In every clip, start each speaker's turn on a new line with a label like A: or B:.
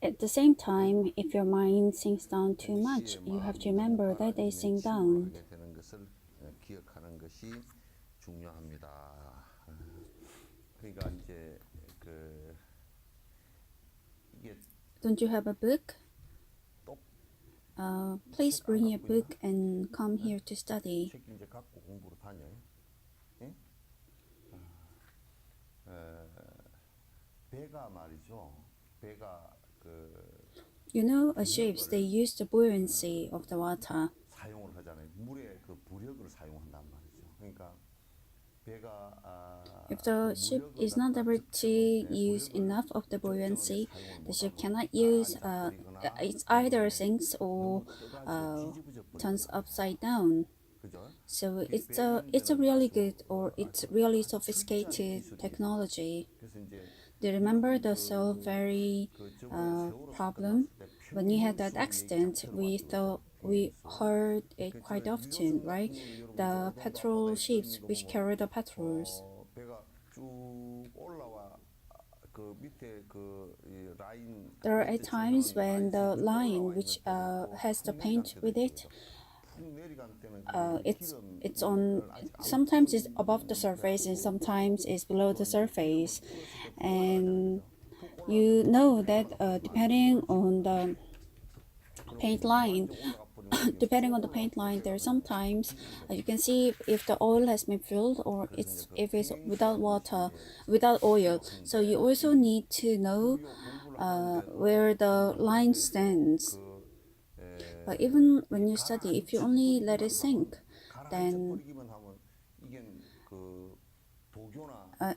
A: At the same time, if your mind sinks down too much, you have to remember that they sink down.
B: 되는 것을 기억하는 것이 중요합니다. 그러니까 이제 이게
A: Don't you have a book? Please bring your book and come here to study.
B: 책 이제 갖고 공부로 다녀. 예? 배가 말이죠. 배가
A: You know, ships, they use the buoyancy of the water.
B: 사용을 하잖아요. 물의 그 부력을 사용한단 말이죠. 그러니까
A: If the ship is not able to use enough of the buoyancy, the ship cannot use, it either sinks or turns upside down. So it's a really good or it's really sophisticated technology. Do you remember the Seoul ferry problem? When you had that accident, we heard it quite often, right? The petrol ships which carry the petrols. There are at times when the line which has the paint with it, it's on. Sometimes it's above the surface and sometimes it's below the surface, and you know that depending on the paint line, there's sometimes you can see if the oil has been filled or if it's without oil. So you also need to know where the line stands. But even when you study, if you only let it sink, then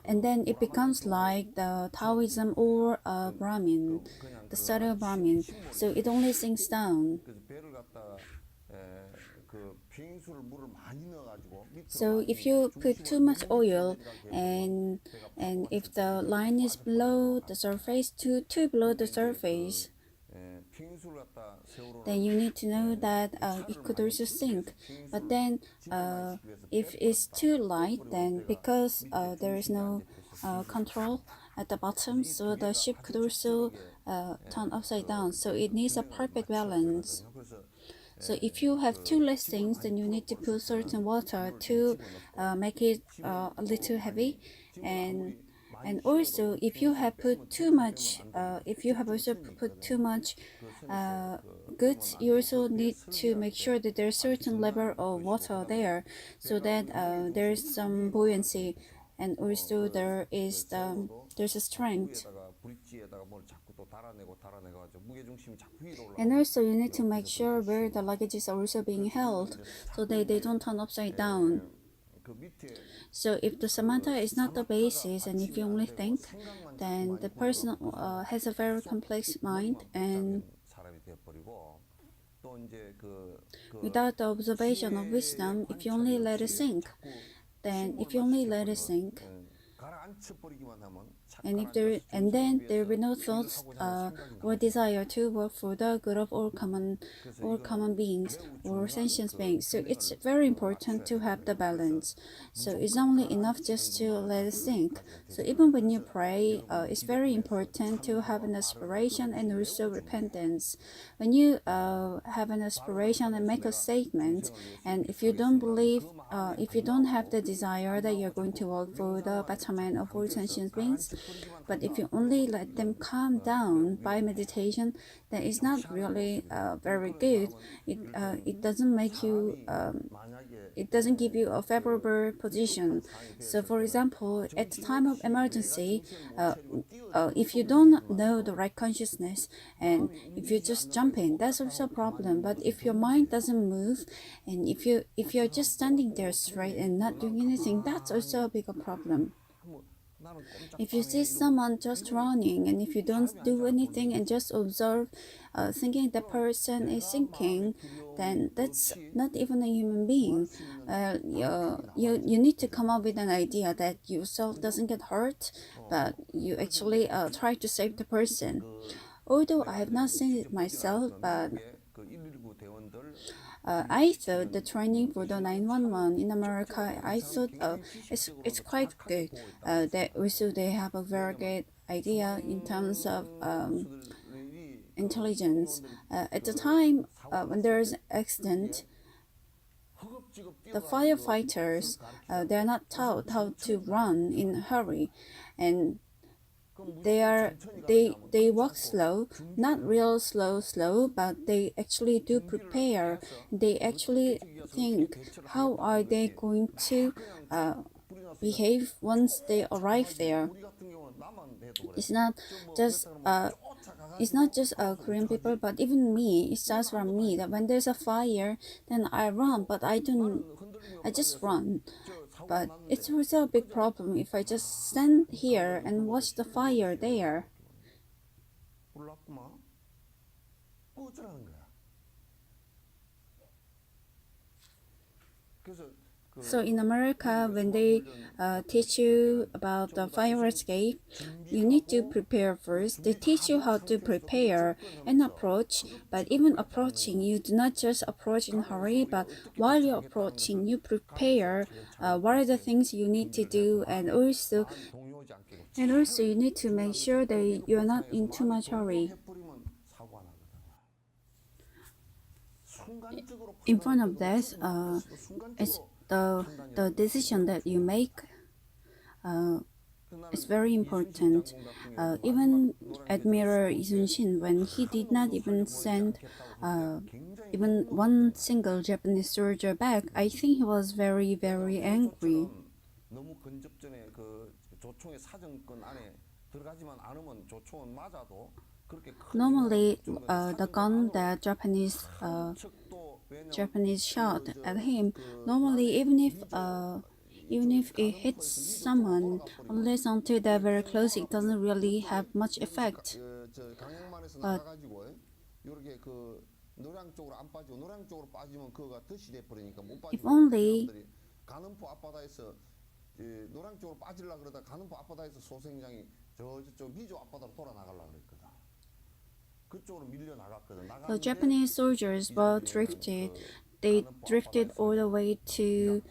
A: and then it becomes like the Taoism or Brahmin, the study of Brahmin. So it only sinks down. So if you put too much oil and if the line is below the surface, too below the surface, then you need to know that it could also sink. But then if it's too light, then because there is no control at the bottom, so the ship could also turn upside down. So it needs a perfect balance. So if you have too less things, then you need to put certain water to make it a little heavy, and also if you have put too much, if you have also put too much goods, you also need to make sure that there's certain level of water there, so that there is some buoyancy, and also there's a strength. And also you need to make sure where the luggages are also being held, so that they don't turn upside down. So if the samatha is not the basis, and if you only think, then the person has a very complex mind, and without the observation of wisdom, if you only let it sink, and then there will be no thoughts or desire to work for the good of all common beings or sentient beings. So it's very important to have the balance. So it's not only enough just to let it sink. So even when you pray, it's very important to have an aspiration and also repentance. When you have an aspiration and make a statement, and if you don't believe, if you don't have the desire that you're going to work for the betterment of all sentient beings, but if you only let them calm down by meditation, then it's not really very good. It doesn't make you, it doesn't give you a favorable position. So for example, at the time of emergency, if you don't know the right consciousness, and if you just jump in, that's also a problem. But if your mind doesn't move, and if you're just standing there straight and not doing anything, that's also a bigger problem. If you see someone just running, and if you don't do anything and just observe, thinking the person is sinking, then that's not even a human being. You need to come up with an idea that yourself doesn't get hurt, but you actually try to save the person. Although I have not seen it myself, but I thought the training for the 911 in America, I thought it's quite good. That also they have a very good idea in terms of intelligence. At the time when there is an accident, the firefighters they are not taught how to run in a hurry, and they walk slow, not real slow, but they actually do prepare. They actually think how are they going to behave once they arrive there. It's not just Korean people, but even me. It starts from me that when there's a fire, then I run, but I don't. I just run. But it's also a big problem if I just stand here and watch the fire there. So in America, when they teach you about the fire escape, you need to prepare first. They teach you how to prepare and approach, but even approaching, you do not just approach in a hurry, but while you're approaching, you prepare what are the things you need to do, and also you need to make sure that you're not in too much hurry. In front of that, it's the decision that you make is very important. Even Admiral Isun-shin, when he did not even send even one single Japanese soldier back, I think he was very, very angry. Normally, the gun that Japanese shot at him, normally even if it hits someone, unless until they're very close, it doesn't really have much effect. But if only the Japanese soldiers were drifted. They drifted all the way to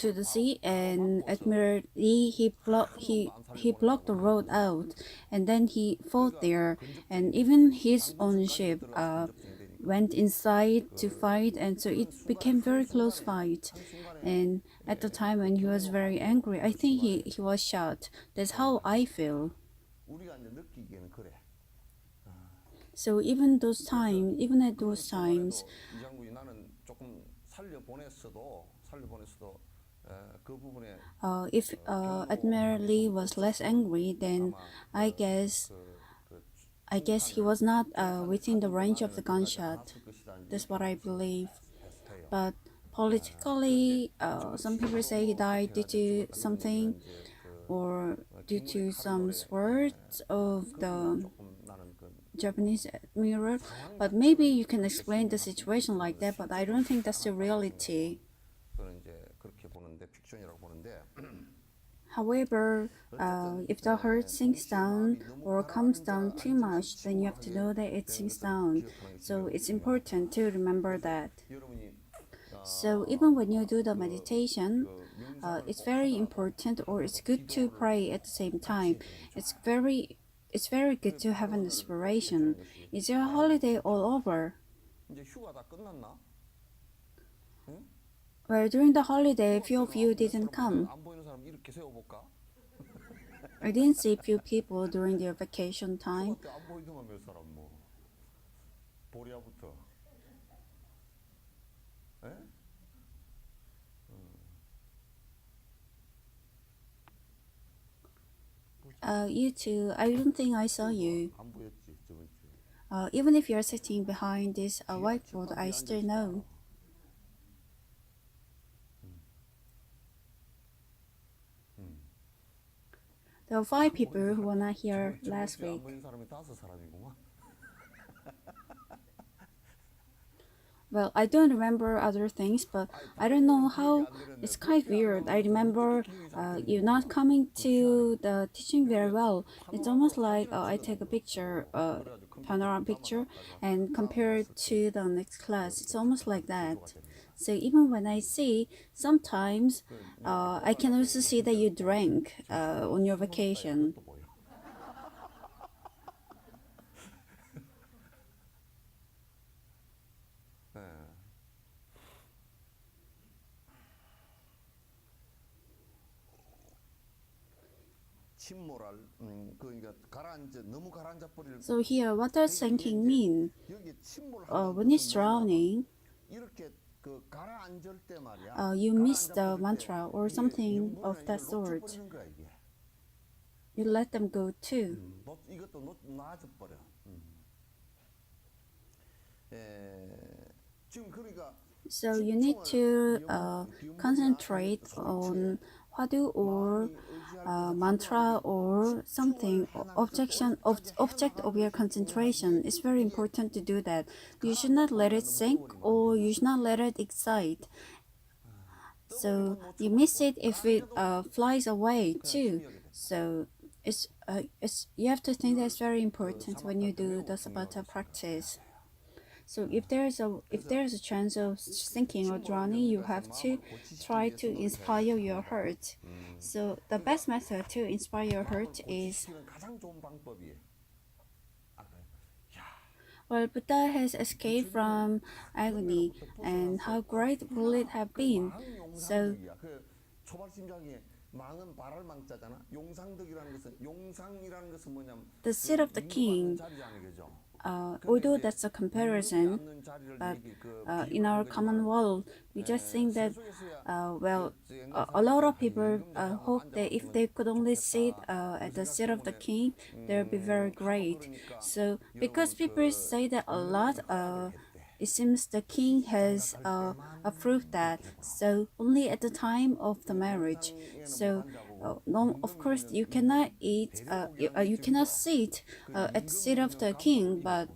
A: the sea, and Admiral Lee he blocked the road out, and then he fought there, and even his own ship went inside to fight, and so it became very close fight. And at the time when he was very angry, I think he was shot. That's how I feel. So even at those times, if Admiral Lee was less angry, then I guess he was not within the range of the gunshot. That's what I believe. But politically, some people say he died due to something, or due to some words of the Japanese admiral. But maybe you can explain the situation like that, but I don't think that's the reality. However, if the heart sinks down or comes down too much, then you have to know that it sinks down. So it's important to remember that. So even when you do the meditation, it's very important, or it's good to pray at the same time. It's very good to have an inspiration. Is your holiday all over? Well, during the holiday, a few of you didn't come. I didn't see few people during their vacation time. You too. I don't think I saw you. Even if you're sitting behind this whiteboard, I still know. There were 5 people who were not here last week. Well, I don't remember other things, but I don't know how. It's quite weird. I remember you not coming to the teaching very well. It's almost like I take a picture, panorama picture, and compare it to the next class. It's almost like that. So even when I see, sometimes I can also see that you drank on your vacation.
B: 침몰할 그러니까 가라앉아 너무 가라앉아 버릴
A: So here, what does sinking mean?
B: 여기 침몰한다는
A: When it's
B: 뜻은
A: drowning,
B: 이렇게 그 가라앉을 때 말이야.
A: you miss
B: 가라앉아
A: the
B: 버릴 때
A: mantra or
B: 이게
A: something
B: 영혼은
A: of
B: 이걸
A: that sort.
B: 놓쳐버리는 거야 이게.
A: You let them go too.
B: 이것도 놔져 버려. 지금 그러니까
A: So you need to concentrate on 화두 or mantra or something object of your concentration. It's very important to do that. You should not let it sink or you should not let it excite. So you miss it if it flies away too. So it's you have to think that's very important when you do the Sabata practice. So if there's a chance of sinking or drowning, you have to try to inspire your heart. So the best method to inspire your heart is, well, Buddha has escaped from agony, and how great will it have been? So the seat of the king, although that's a comparison, but in our common world, we just think that, a lot of people hope that if they could only sit at the seat of the king, they'll be very great. So because people say that a lot, it seems the king has approved that. So only at the time of the marriage. So no, of course you cannot eat. You cannot sit at the seat of the king, but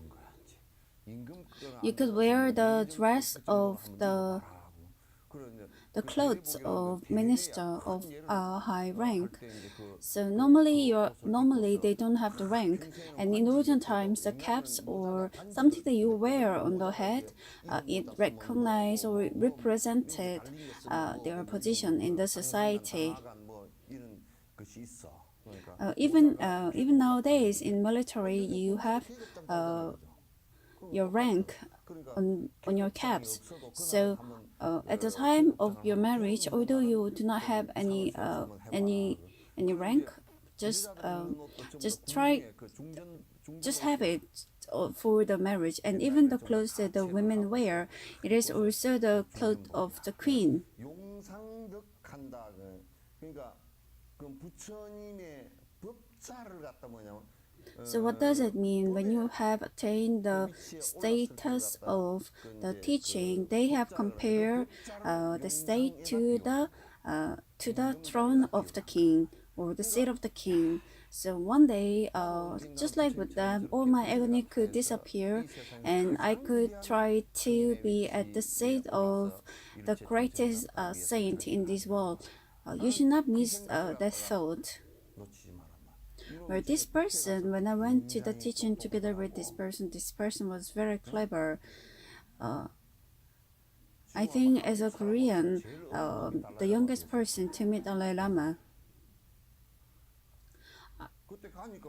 A: you could wear the dress of the clothes of minister of high rank. So normally they don't have the rank, and in olden times the caps or something that you wear on the head, it recognized or it represented their position in the society. Even nowadays in military, you have your rank on your caps. So at the time of your marriage, although you do not have any rank, just have it for the marriage. And even the clothes that the women wear, it is also the clothes of the queen. So what does it mean? When you have attained the status of the teaching, they have compared the state to the throne of the king or the seat of the king. So one day, just like with them, all my agony could disappear, and I could try to be at the seat of the greatest saint in this world. You should not miss that thought. Where this person, when I went to the teaching together with this person was very clever. I think as a Korean, the youngest person to meet Dalai Lama.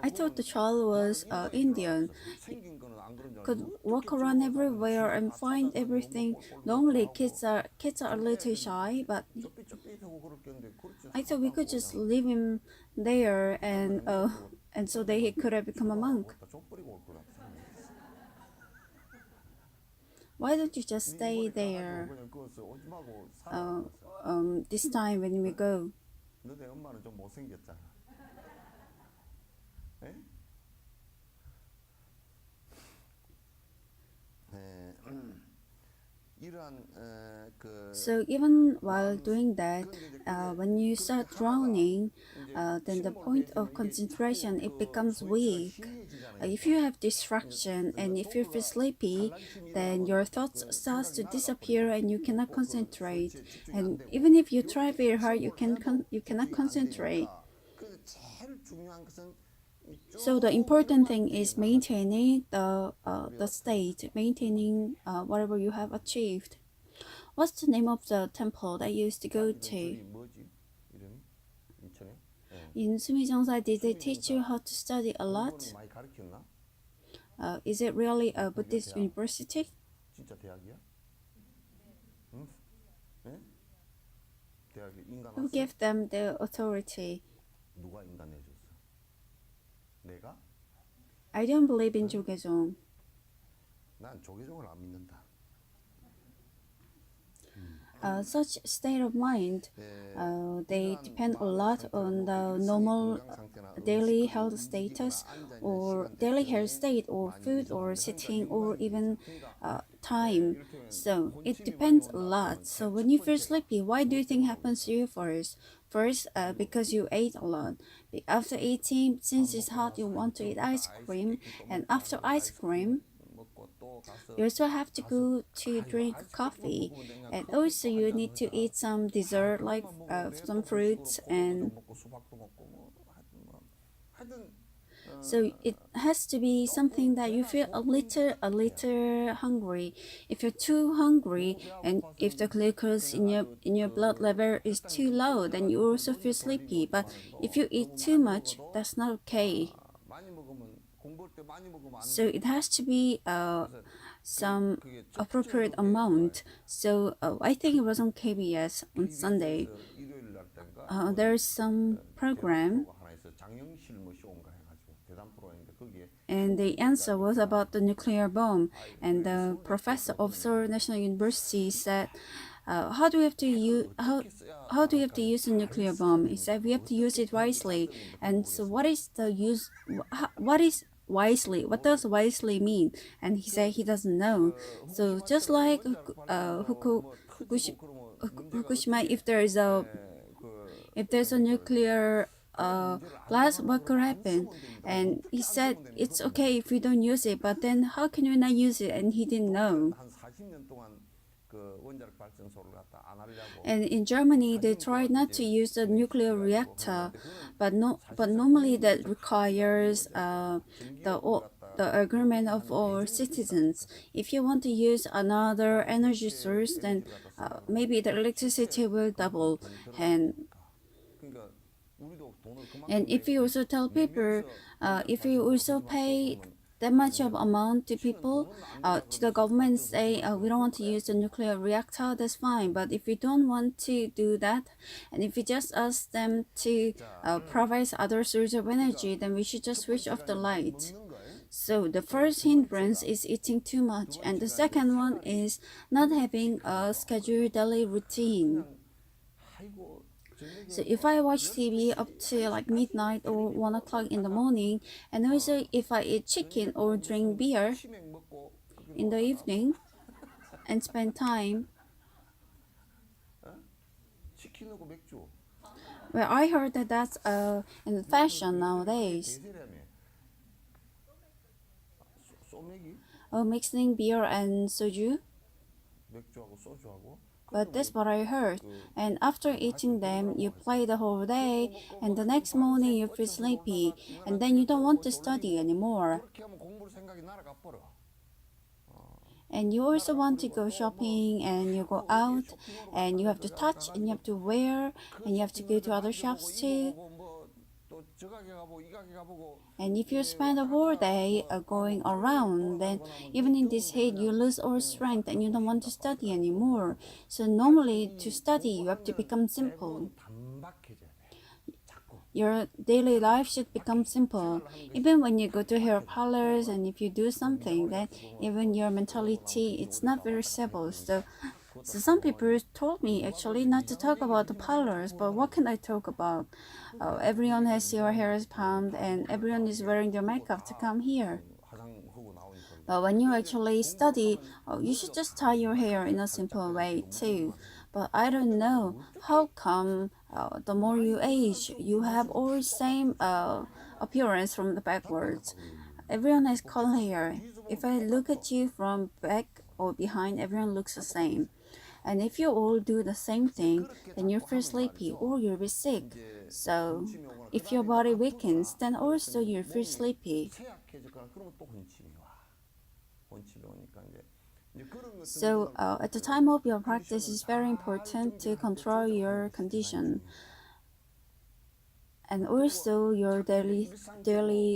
A: I thought the child was Indian. He could walk around everywhere and find everything. Normally, kids are a little shy, but I thought we could just leave him there, and so that he could have become a monk. Why don't you just stay there? This time when we go. So even while doing that, when you start drowning, then the point of concentration, it becomes weak. If you have distraction and if you feel sleepy, then your thoughts start to disappear and you cannot concentrate. And even if you try very hard, you cannot concentrate. So the important thing is maintaining the state, maintaining whatever you have achieved. What's the name of the temple that you used to go to? In Sumijongsa, did they teach you how to study a lot? Is it really a Buddhist university? Who gave them the authority?
B: 내가?
A: I don't believe in 조계종.
B: 난 조계종을 안 믿는다.
A: Such state of mind, they depend a lot on the normal daily health status or daily health state or food or sitting or even time. So it depends a lot. So when you feel sleepy, why do you think happens to you first? First, because you ate a lot. After eating, since it's hot, you want to eat ice cream. And after ice cream, you also have to go to drink coffee, and also you need to eat some dessert like some fruits, and so it has to be something that you feel a little hungry. If you're too hungry and if the glucose in your blood level is too low, then you also feel sleepy. But if you eat too much, that's not okay. So it has to be some appropriate amount. So I think it was on KBS on Sunday. There's some program, and the answer was about the nuclear bomb. And the professor of Seoul National University said, how do we have to use how do you have to use a nuclear bomb? He said we have to use it wisely. And so what is the use? What is wisely? What does wisely mean? And he said he doesn't know. So just like Fukushima, if there's a nuclear blast, what could happen? And he said it's okay if we don't use it, but then how can we not use it? And he didn't know. And in Germany, they try not to use the nuclear reactor, but normally that requires the agreement of all citizens. If you want to use another energy source, then maybe the electricity will double. And if you also tell people, if you also pay that much of amount to people, to the government, say we don't want to use the nuclear reactor, that's fine. But if you don't want to do that, and if you just ask them to provide other sources of energy, then we should just switch off the light. So the first hindrance is eating too much, and the second one is not having a scheduled daily routine. So if I watch TV up to like midnight or 1 o'clock in the morning, and also if I eat chicken or drink beer in the evening and spend time, well, I heard that that's in fashion nowadays. Mixing beer and soju. But that's what I heard. And after eating them, you play the whole day, and the next morning you feel sleepy, and then you don't want to study anymore. And you also want to go shopping, and you go out, and you have to touch, and you have to wear, and you have to go to other shops too. And if you spend a whole day going around, then even in this heat, you lose all strength and you don't want to study anymore. So normally to study, you have to become simple. Your daily life should become simple. Even when you go to hair parlors and if you do something, then even your mentality, it's not very stable. So some people told me actually not to talk about the parlors, but what can I talk about? Everyone has your hair palmed and everyone is wearing their makeup to come here. But when you actually study, you should just tie your hair in a simple way too. But I don't know how come the more you age, you have all the same appearance from the backwards. Everyone has curly hair. If I look at you from back or behind, everyone looks the same. And if you all do the same thing, then you'll feel sleepy or you'll be sick. So if your body weakens, then also you'll feel sleepy. So at the time of your practice, it's very important to control your condition. And also your daily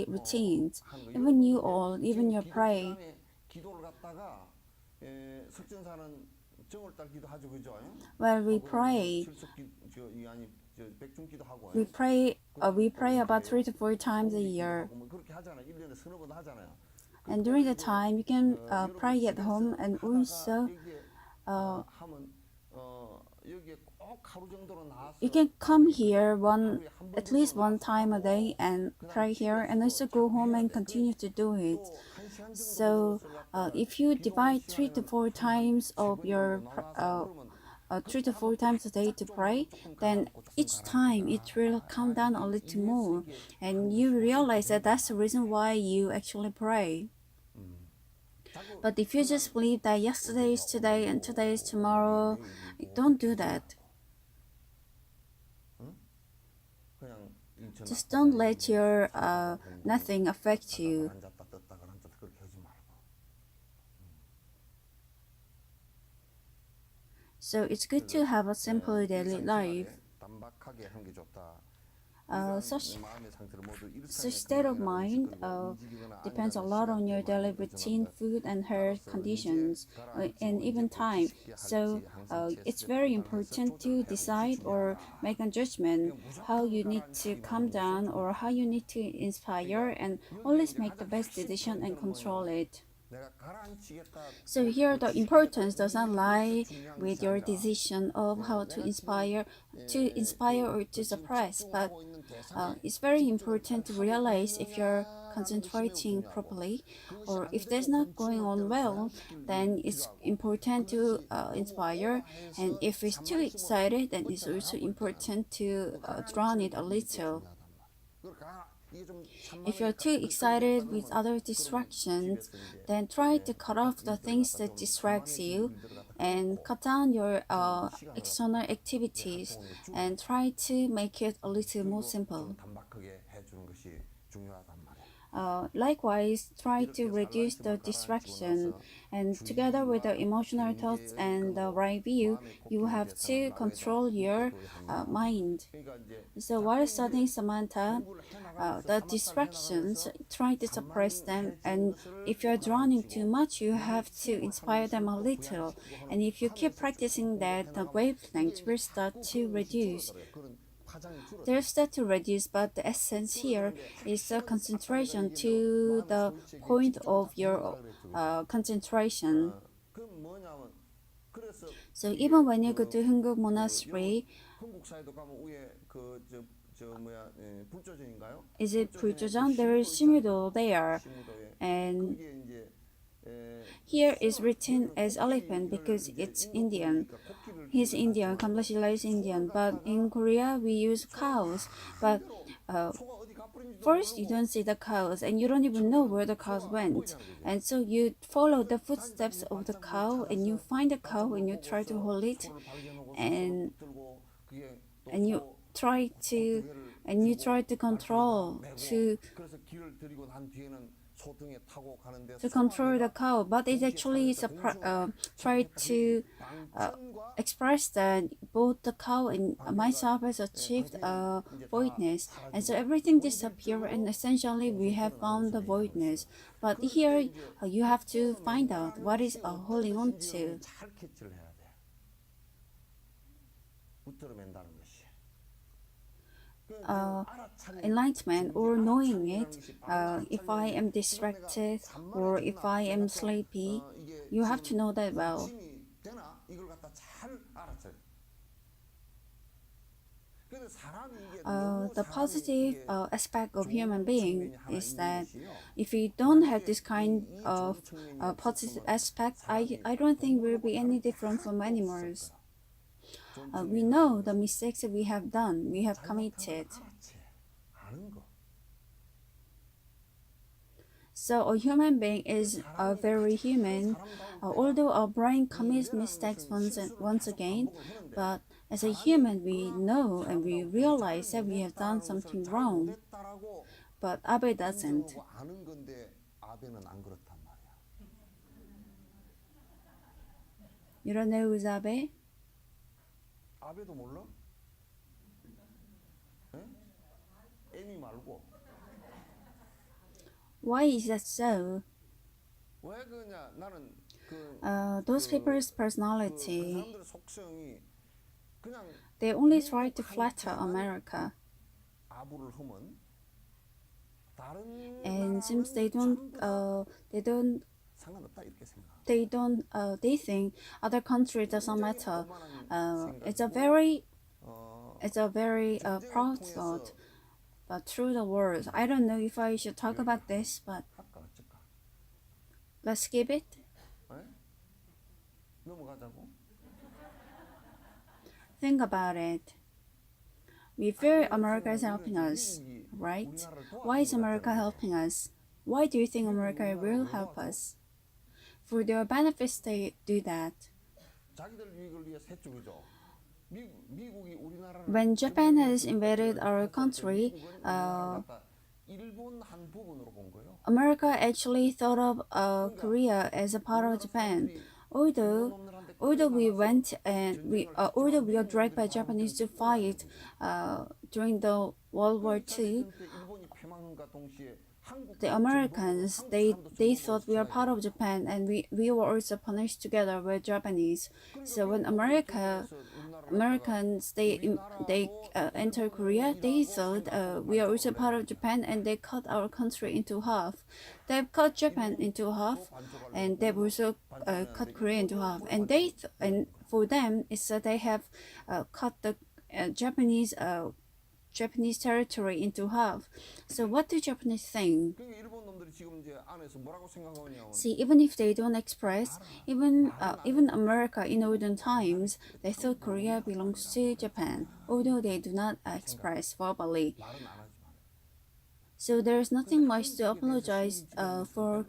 A: routines. Even your pray. Well, we pray we pray about 3 to 4 times a year. And during the time, you can pray at home and also you can come here at least one time a day and pray here, and also go home and continue to do it. So if you divide 3 to 4 times of your 3 to 4 times a day to pray, then each time it will count down a little more, and you realize that that's the reason why you actually pray. But if you just believe that yesterday is today and today is tomorrow, don't do that. Just don't let your nothing affect you. So it's good to have a simple daily life. Such state of mind depends a lot on your daily routine, food and health conditions, and even time. So it's very important to decide or make a judgment how you need to calm down or how you need to inspire, and always make the best decision and control it. So here the importance does not lie with your decision of how to inspire or to suppress, but it's very important to realize if you're concentrating properly, or if there's not going on well, then it's important to inspire, and if it's too excited, then it's also important to drown it a little. If you're too excited with other distractions, then try to cut off the things that distracts you and cut down your external activities and try to make it a little more simple. Likewise, try to reduce the distraction, and together with the emotional thoughts and the right view, you have to control your mind. So while studying Samantha, the distractions, try to suppress them, and if you're drowning too much, you have to inspire them a little, and if you keep practicing that, the wavelength will start to reduce. They'll start to reduce, but the essence here is the concentration to the point of your concentration. So even when you go to Hunguk Monastery, is it 불조정? There is Shimido there, and here is written as elephant because it's Indian. He's Indian, Kamlashila is Indian, but in Korea we use cows. But first you don't see the cows and you don't even know where the cows went. And so you follow the footsteps of the cow and you find the cow and you try to hold it, and you try to control the cow, but it actually try to express that both the cow and myself has achieved voidness, and so everything disappears, and essentially we have found the voidness. But here you have to find out what is holding on to. Enlightenment or knowing it, if I am distracted or if I am sleepy, you have to know that well. The positive aspect of human being is that if we don't have this kind of positive aspect, I don't think we'll be any different from animals. We know the mistakes that we have done, we have committed. So a human being is very human, although our brain commits mistakes once again, but as a human we know and we realize that we have done something wrong. But Abe doesn't. You don't know who's Abe?
B: 아베도 몰라? 애미 말고.
A: Why is that so?
B: 왜 그러냐? 나는
A: those people's personality.
B: 사람들의 속성이
A: They only try to flatter America.
B: 아부를 하면 다른
A: And since
B: 나라는 전부 다
A: they don't,
B: 상관없다 이렇게 생각합니다.
A: they think other country doesn't
B: 굉장히
A: matter.
B: 오만한
A: It's a
B: 생각이고,
A: very
B: 전쟁을
A: proud
B: 통해서
A: thought. But through the words, I don't know if I should talk about this, but
B: 할까 어쩔까?
A: let's skip it.
B: 에? 넘어가자고.
A: Think about it. We fear America is helping us, right? Why is America helping us? Why do you think America will help us? For their benefits, they do that.
B: 자기들 유익을 위해 세 쪽이죠. 미국이 우리나라를
A: When Japan has invaded our country,
B: 일본 한 부분으로 본 거예요.
A: America actually thought of Korea as a part of Japan. Although we are dragged by Japanese to fight during the World War II,
B: 일본이 패망과 동시에
A: the Americans they thought we are part of Japan, and we were also punished together with Japanese. So when Americans they enter Korea, they thought we are also part of Japan, and they cut our country into half. They've cut Japan into half, and they've also cut Korea into half. And and for them, it's that they have cut the Japanese territory into half. So what do Japanese think?
B: 일본 놈들이 지금 이제 안에서 뭐라고 생각하냐면
A: See, even if they don't express, even America in olden times, they thought Korea belongs to Japan, although they do not express verbally.
B: 말은 안 하지만
A: So there's nothing much to apologize for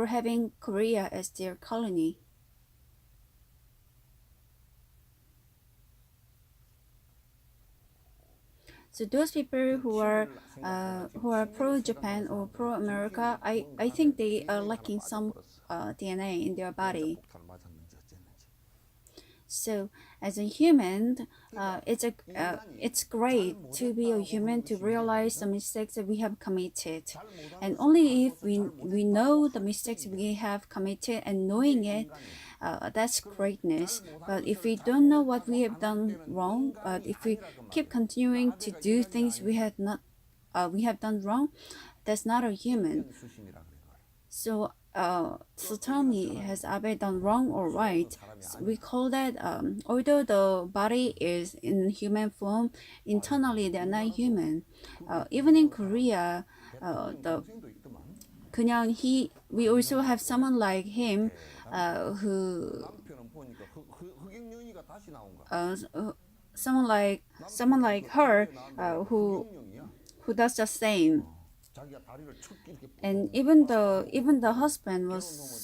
A: having Korea as their colony. So those people who are pro-Japan or pro-America, I think they are lacking some DNA in their body.
B: 폭탄을 맞았는지 어쨌는지.
A: So as a human, it's great to be a human, to realize the mistakes that we have committed, and only if we know the mistakes we have committed and knowing it, that's greatness. But if we don't know what we have done wrong, but if we keep continuing to do things we have done wrong, that's not a human.
B: 수신이라 그래요.
A: So tell me, has Abe done wrong or right? So we call that, although the body is in human form, internally they are not human. Even in Korea,
B: 동생도 있더만.
A: we also have someone like him, who
B: 남편은 보니까 흑역령이가 다시 나온가.
A: someone like her, who does the same.
B: 자기가 다리를 척 이렇게
A: And even the husband was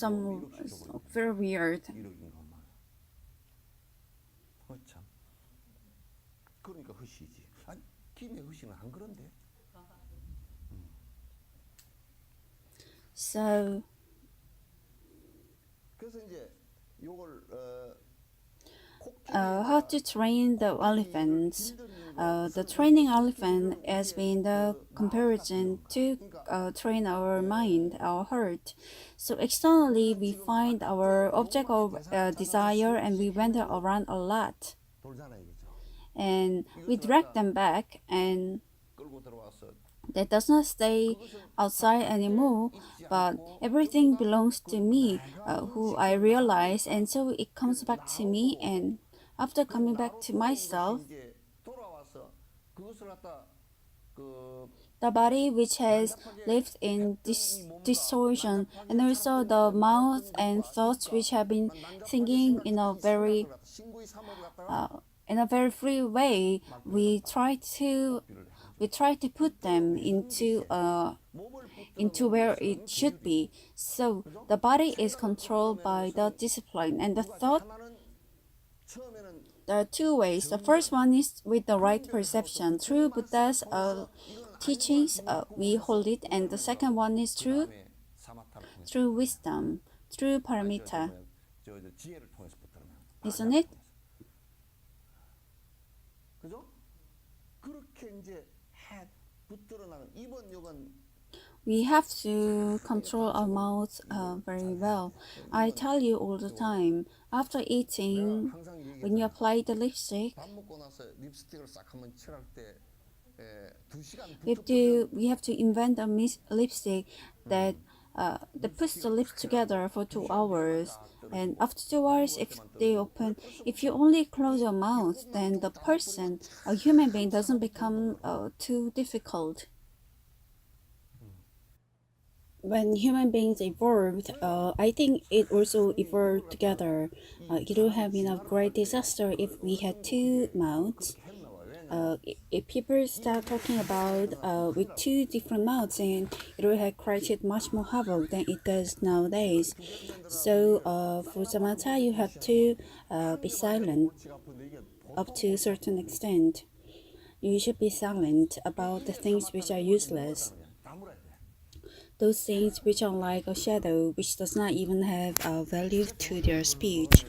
A: very weird.
B: 이러긴 것만. 참. 그러니까 허시지. 아니 김의 허시는 안 그런데.
A: So
B: 그래서 이제 요걸
A: how to train the elephants? The training elephant has been the comparison to train our mind, our heart. So externally, we find our object of desire, and we wander around a lot,
B: 돌잖아 이거죠.
A: and we drag them back, and
B: 끌고 들어와서
A: that does not stay outside anymore, but everything belongs to me, who I realize, and so it comes back to me, and after coming back to myself,
B: 이제 돌아와서 그것을 갖다 그
A: the body which has lived in distortion, and also the mouth and thoughts which have been thinking in a very
B: 신구의 삶을 갖다가
A: free way, we try to put them into where it should be. So the body is controlled by the discipline, and the thought.
B: 처음에는
A: There are two ways. The first one is with the right perception. Through Buddha's teachings, we hold it, and the second one is through wisdom, through paramita.
B: 저 지혜를 통해서 붙들면
A: Isn't it?
B: 그죠? 그렇게 이제 붙들어 나는 이번 요건
A: We have to control our mouth very well. I tell you all the time, After eating,
B: 항상
A: when you
B: 얘기하잖아.
A: apply the lipstick,
B: 밥 먹고 나서 립스틱을 싹 한번 칠할 때 2시간
A: we have to invent a lipstick that that puts the lips together for 2 hours. And after 2 hours, if you only close your mouth, then the person, a human being, doesn't become too difficult. When human beings evolved, I think it also evolved together. It would have been a great disaster if we had two mouths. If people start talking about with two different mouths, and it would have created much more havoc than it does nowadays. So for Samantha, you have to be silent up to a certain extent. You should be silent about the things which are useless. Those things which are like a shadow, which does not even have a value to their speech.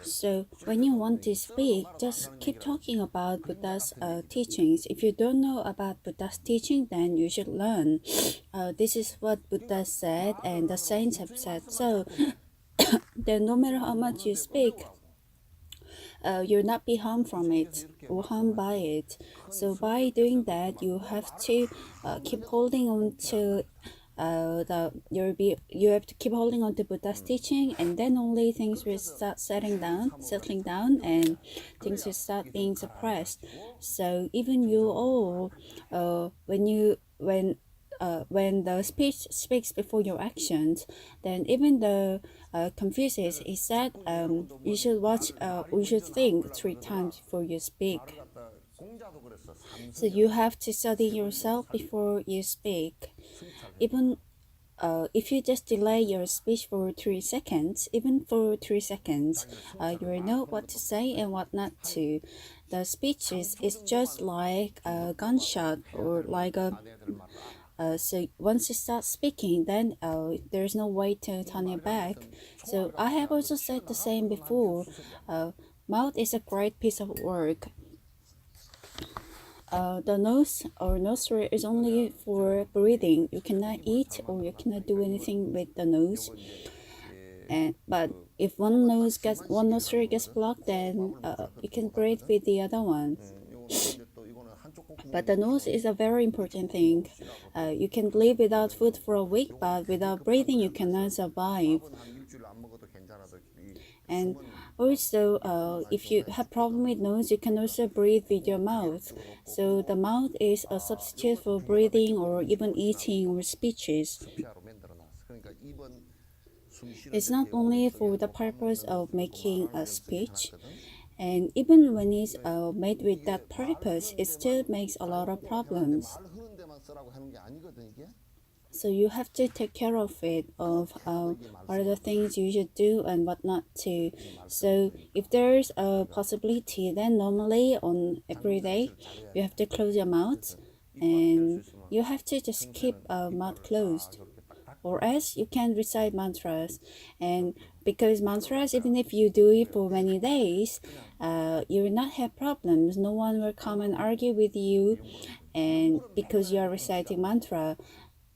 A: So when you want to speak, just keep talking about Buddha's teachings. If you don't know about Buddha's teaching, then you should learn. This is what Buddha said, and the saints have said so. Then no matter how much you speak, you'll not be harmed from it or harmed by it. So by doing that, you have to keep holding on to you have to keep holding on to Buddha's teaching, and then only things will start settling down, and things will start being suppressed. So even you all, when the speech speaks before your actions, then even the Confucius is said you should think 3 times before you speak. So you have to study yourself before you speak. Even if you just delay your speech for 3 seconds, even for 3 seconds, you will know what to say and what not to. The speech is just like a gunshot or like a so once you start speaking, then there's no way to turn it back. So I have also said the same before. Mouth is a great piece of work. The nose or nostril is only for breathing. You cannot eat or you cannot do anything with the nose. But if one nostril gets blocked, then you can breathe with the other one. But the nose is a very important thing. You can live without food for a week, but without breathing, you cannot survive. And also, if you have problem with nose, you can also breathe with your mouth. So the mouth is a substitute for breathing or even eating or speeches. It's not only for the purpose of making a speech, and even when it's made with that purpose, it still makes a lot of problems. So you have to take care of it, of what are the things you should do and what not to. So if there's a possibility, then normally on every day, you have to close your mouth, and you have to just keep mouth closed. Or else you can recite mantras, and because mantras, even if you do it for many days, you will not have problems. No one will come and argue with you, and because you are reciting mantra.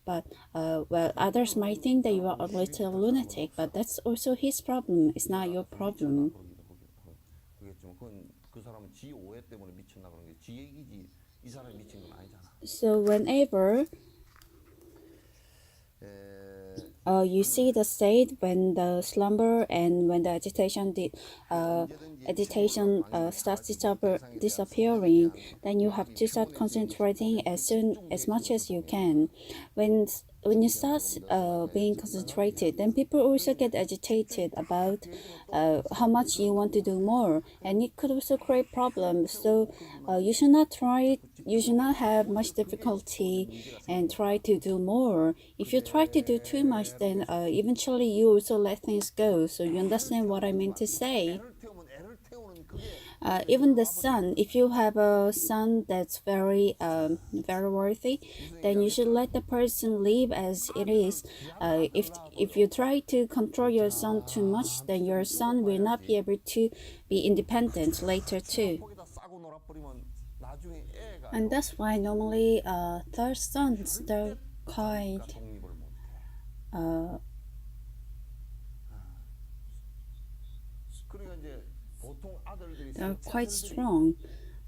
A: But well, others might think that you are a little lunatic, but that's also his problem. It's not your problem. So whenever you see the state when the slumber and when the agitation starts disappearing, then you have to start concentrating as much as you can. When you start being concentrated, then people also get agitated about how much you want to do more, and it could also create problems. So you should not have much difficulty and try to do more. If you try to do too much, then eventually you also let things go. So you understand what I mean to say. Even the son, if you have a son that's very worthy, then you should let the person live as it is. If you try to control your son too much, then your son will not be able to be independent later too. And that's why normally third sons, they're quite are quite strong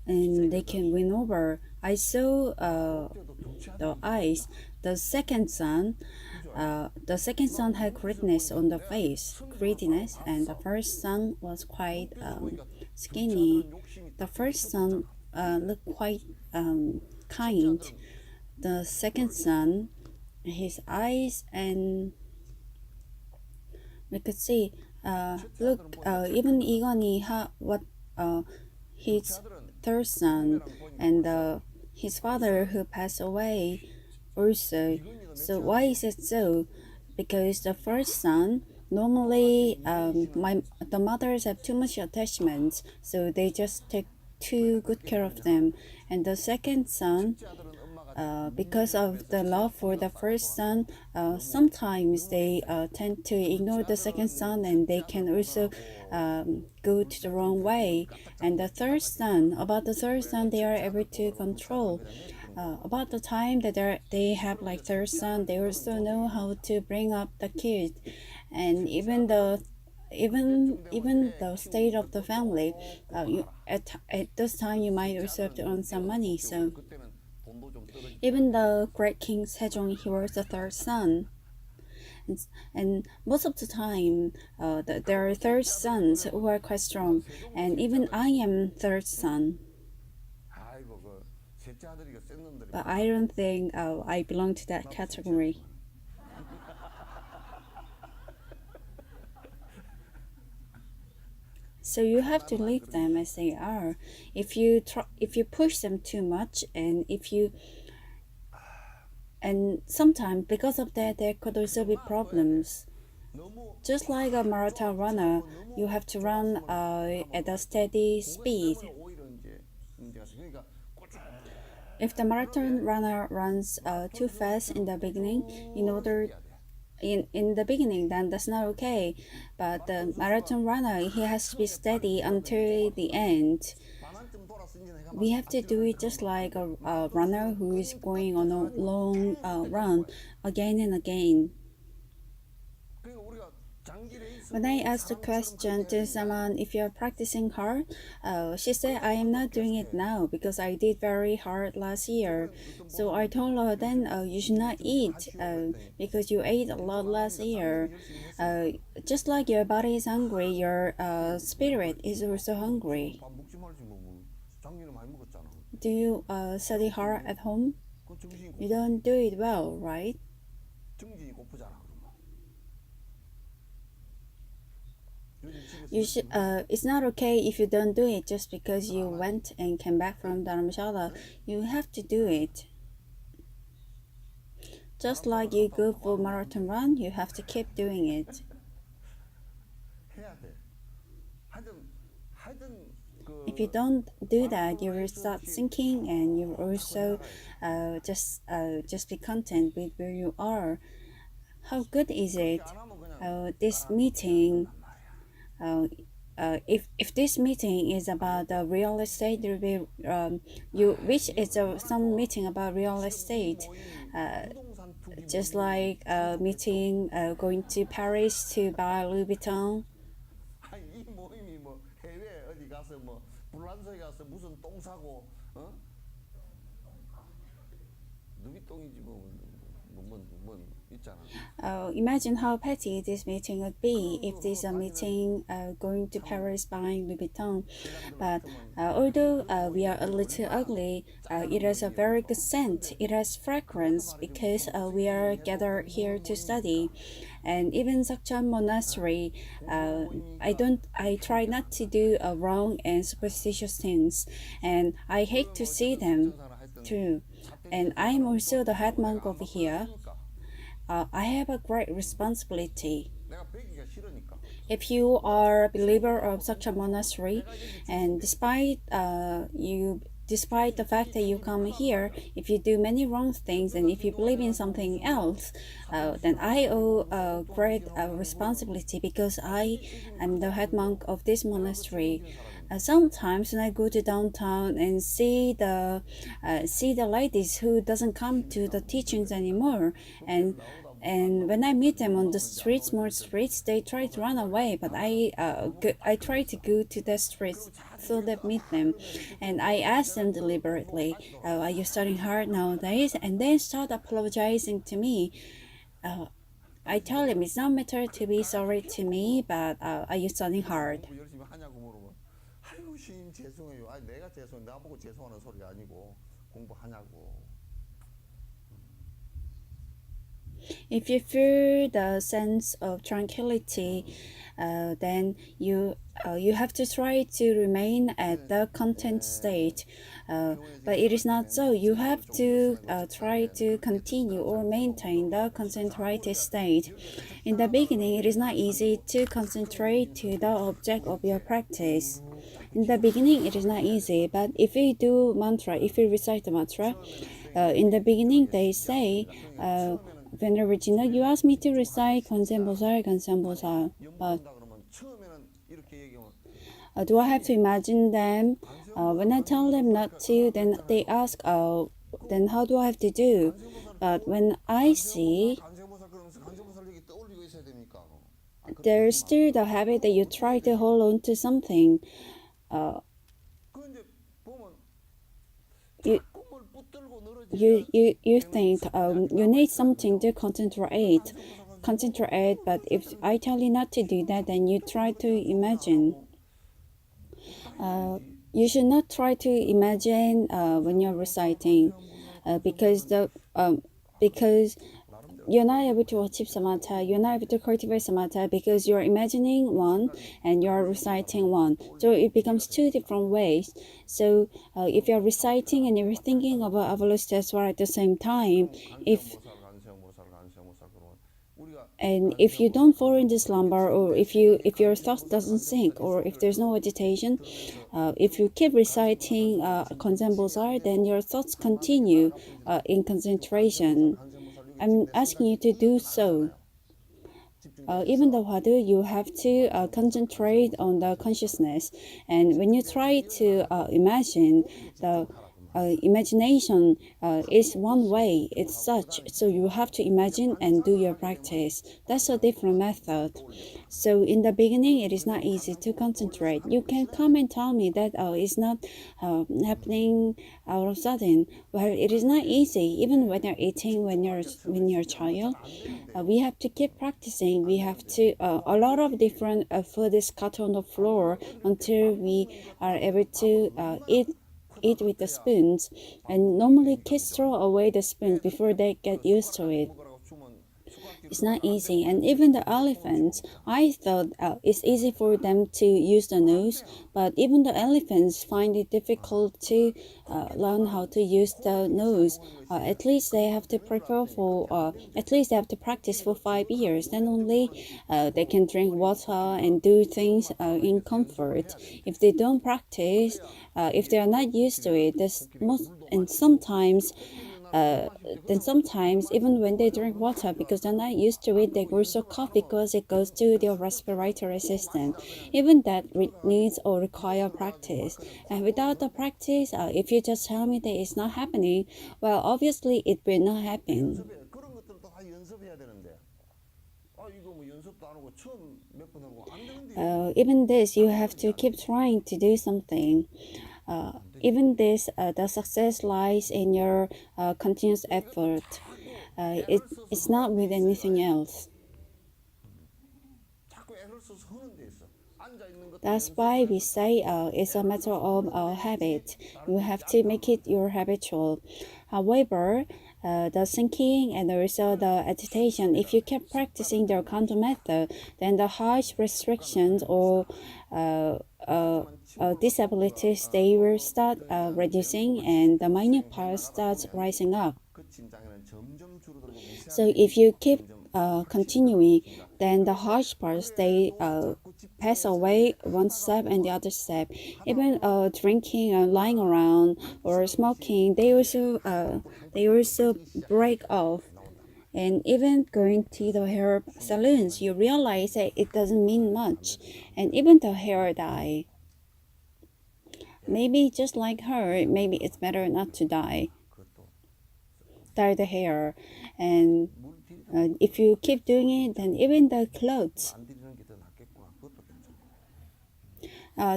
A: and they can win over. I saw the eyes. The second son, had greatness on the face, greediness, and the first son was quite skinny. The first son looked quite kind. The second son, his eyes, and we could see, look, even Igoni, what his third son and his father who passed away also. So why is it so? Because the first son, normally the mothers have too much attachment, so they just take too good care of them. And the second son, because of the love for the first son, sometimes they tend to ignore the second son, and they can also go to the wrong way. And the third son, they are able to control. About the time that they have like third son, they also know how to bring up the kid, and even the state of the family. At this time, you might also have to earn some money. So even the great King Sejong, he was the third son. And most of the time, there are third sons who are quite strong. And even I am third son. But I don't think I belong to that category. So you have to leave them as they are. If you push them too much, and sometimes because of that, there could also be problems. Just like a marathon runner, you have to run at a steady speed. If the marathon runner runs too fast in the beginning, in the beginning, then that's not okay. But the marathon runner, he has to be steady until the end. We have to do it just like a runner who is going on a long run again and again. When I asked the question to someone, if you're practicing hard, she said, I am not doing it now because I did very hard last year. So I told her, then you should not eat because you ate a lot last year. Just like your body is hungry, your spirit is also hungry. Do you study hard at home? You don't do it well, right? You should. It's not okay if you don't do it just because you went and came back from Dharamshala. You have to do it. Just like you go for marathon run, you have to keep doing it. If you don't do that, you will start sinking, and you will also just be content with where you are. How good is it? This meeting. If this meeting is about real estate, there will be you which is some meeting about real estate, just like meeting going to Paris to buy Louis Vuitton.
B: 이 모임이 뭐 해외 어디 가서 뭐 불란서에 가서 무슨 똥 사고 누구 똥이지
A: Imagine how petty this meeting would be if this is a meeting going to Paris buying Louis Vuitton. But although we are a little ugly, it has a very good scent. It has fragrance because we are gathered here to study. And even Sakchan Monastery, I try not to do wrong and superstitious things, and I hate to see them too. And I'm also the head monk over here. I have a great responsibility. If you are a believer of such a monastery, and despite the fact that you come here, if you do many wrong things and if you believe in something else, then I owe a great responsibility because I am the head monk of this monastery. Sometimes when I go to downtown and see the ladies who doesn't come to the teachings anymore, and And when I meet them on the streets, more streets, they try to run away. But I try to go to the streets so that meet them, and I ask them deliberately, "Are you studying hard nowadays?" And they start apologizing to me. I tell them it's not matter to be sorry to me, but are you studying hard?
B: 공부 열심히 하냐고 물어보면 아이고 시인 죄송해요. 아니 내가 죄송해. 나보고 죄송하는 소리가 아니고 공부하냐고.
A: If you feel the sense of tranquility, then you have to try to remain at the content state. But it is not so. You have to try to continue or maintain the concentrated state. In the beginning, it is not easy to concentrate to the object of your practice. In the beginning, it is not easy, but if we do mantra, if we recite the mantra, in the beginning they say, Venerable Jinok, you asked me to recite 관세음보살, 관세음보살, but do I have to imagine them? When I tell them not to, then they ask, then how do I have to do? But when I see, there's still the habit that you try to hold on to something. You think you need something to concentrate, but if I tell you not to do that, then you try to imagine. You should not try to imagine when you're reciting, because you're not able to achieve samatha, you're not able to cultivate samatha because you're imagining one and you're reciting one. So it becomes two different ways. So if you're reciting and you're thinking about Avalokitesvara at the same time, if you don't fall into slumber, or if your thoughts doesn't sink, or if there's no agitation, if you keep reciting Konsenbosar, then your thoughts continue in concentration. I'm asking you to do so. Even the Hwadu, you have to concentrate on the consciousness. And when you try to imagine, the imagination is one way, it's such. So you have to imagine and do your practice. That's a different method. So in the beginning, it is not easy to concentrate. You can come and tell me that it's not happening all of a sudden. Well, it is not easy. Even when you're eating, when you're a child, we have to keep practicing. We have to a lot of different food is cut on the floor until we are able to eat with the spoons. And normally kids throw away the spoons before they get used to it. It's not easy. And even the elephants, I thought it's easy for them to use the nose, but even the elephants find it difficult to learn how to use the nose. At least they have to prepare for, at least they have to practice for 5 years. Then only they can drink water and do things in comfort. If they don't practice, if they are not used to it, and sometimes even when they drink water, because they're not used to it, they also cough because it goes to their respiratory system. Even that needs or require practice. And without the practice, if you just tell me that it's not happening, well, obviously it will not happen. Even this, you have to keep trying to do something. Even this, the success lies in your continuous effort. It's not with anything else. That's why we say it's a matter of habit. You have to make it your habitual. However, the thinking and also the agitation, if you keep practicing the counter method, then the harsh restrictions or disabilities, they will start reducing and the minor parts starts rising up. So if you keep continuing, then the harsh parts, they pass away one step and the other step. Even drinking and lying around or smoking, they also break off. And even going to the hair salons, you realize that it doesn't mean much. And even the hair dye, maybe just like her, maybe it's better not to dye the hair. And if you keep doing it, then even the clothes,
B: 안 드리는 게 더 낫겠구나. 그것도 괜찮고.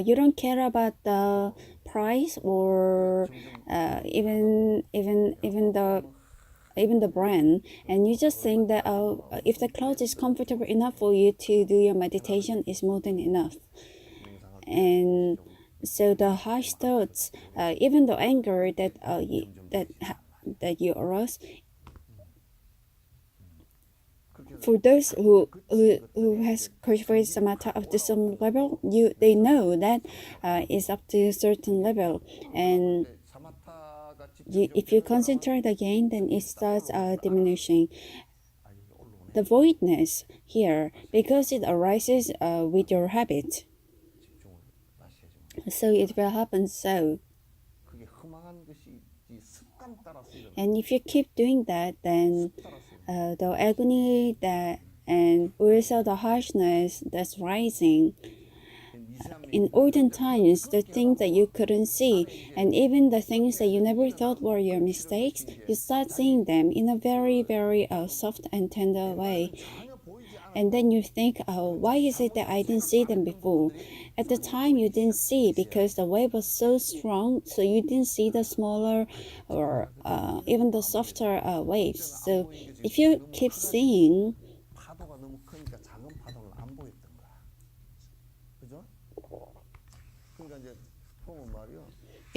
A: you don't care about the price or even the brand, and you just think that if the clothes is comfortable enough for you to do your meditation is more than enough. And so the harsh thoughts, even the anger that you arouse, for those who has cultivated samatha up to some level, they know that it's up to a certain level, and if you concentrate again, then it starts diminishing. The voidness here, because it arises with your habit, so it will happen so. And if you keep doing that, then the agony that and also the harshness that's rising, in olden times, the things that you couldn't see, and even the things that you never thought were your mistakes, you start seeing them in a very, very soft and tender way. And then you think, why is it that I didn't see them before? At the time, you didn't see because the wave was so strong, so you didn't see the smaller or even the softer waves. So if you keep seeing,
B: 파도가 너무 크니까 작은 파도는 안 보였던 거야. 그죠? 그러니까 이제 보면 말이야.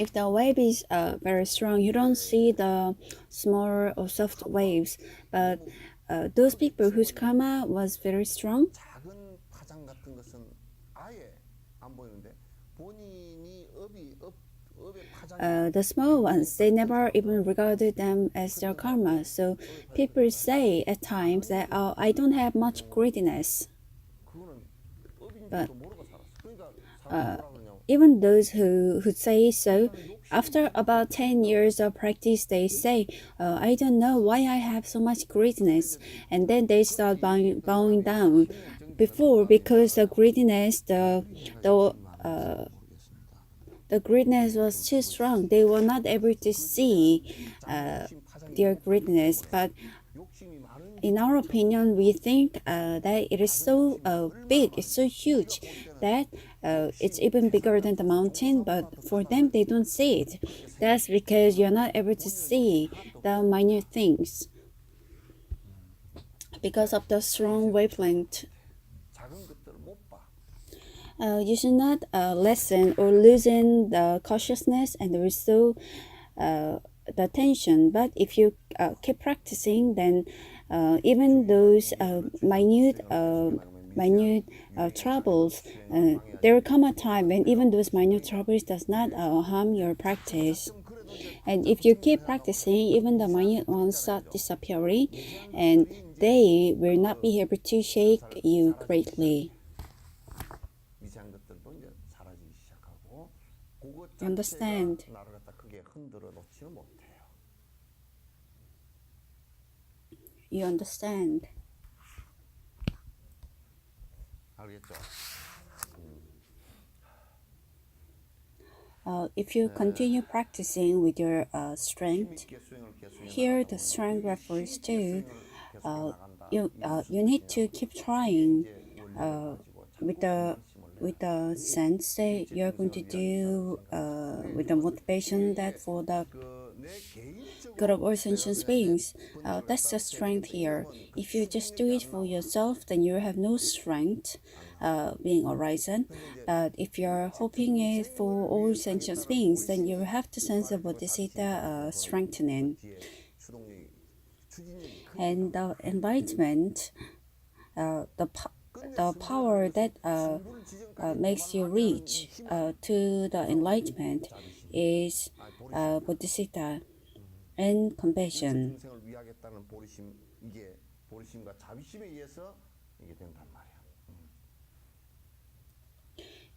A: if the wave is very strong, you don't see the small or soft waves. But those people whose karma was very strong,
B: 작은 파장 같은 것은 아예 안 보이는데 본인이 업의 파장
A: the small ones, they never even regarded them as their karma. So people say at times that, oh, I don't have much greediness.
B: 그거는
A: But
B: 업인지도 모르고 살았어. 그러니까 사람이 뭐라 그러냐고.
A: even those who say so, after about 10 years of practice, they say, I don't know why I have so much greediness. And then they start bowing down. Before, because the greediness, the greediness was too strong. They were not able to see their greediness. But in our opinion, we think that it is so big, it's so huge, that it's even bigger than the mountain, but for them, they don't see it. That's because you're not able to see the minute things because of the strong wavelength.
B: 작은 것들을 못 봐.
A: You should not lessen or loosen the consciousness and also the attention. But if you keep practicing, then even those minute troubles, there will come a time when even those minute troubles does not harm your practice. And if you keep practicing, even the minute ones start disappearing, and they will not be able to shake you greatly.
B: 미세한 것들도 이제 사라지기 시작하고 그것
A: Understand.
B: 자체가 나를 갖다 크게 흔들어 놓지는 못해요.
A: You understand.
B: 알겠죠?
A: If you continue practicing with your strength,
B: 힘있게 수행을 계속
A: here the strength refers to
B: 수행을 계속 나간다.
A: you need to keep trying
B: 이제 원리를
A: with
B: 가지고
A: the sense that you're going to do with the motivation that for the
B: 내 개인적으로
A: good of all sentient beings. That's the strength here. If you just do it for yourself, then you have no strength being arisen. But if you're hoping it for all sentient beings, then you have the sense of bodhisattva strengthening.
B: 추동력이 추진력이
A: And the enlightenment, the power that makes you reach to the enlightenment is bodhisattva and compassion.
B: 중생을 위하겠다는 보리심 이게 보리심과 자비심에 의해서 이게 된단 말이야.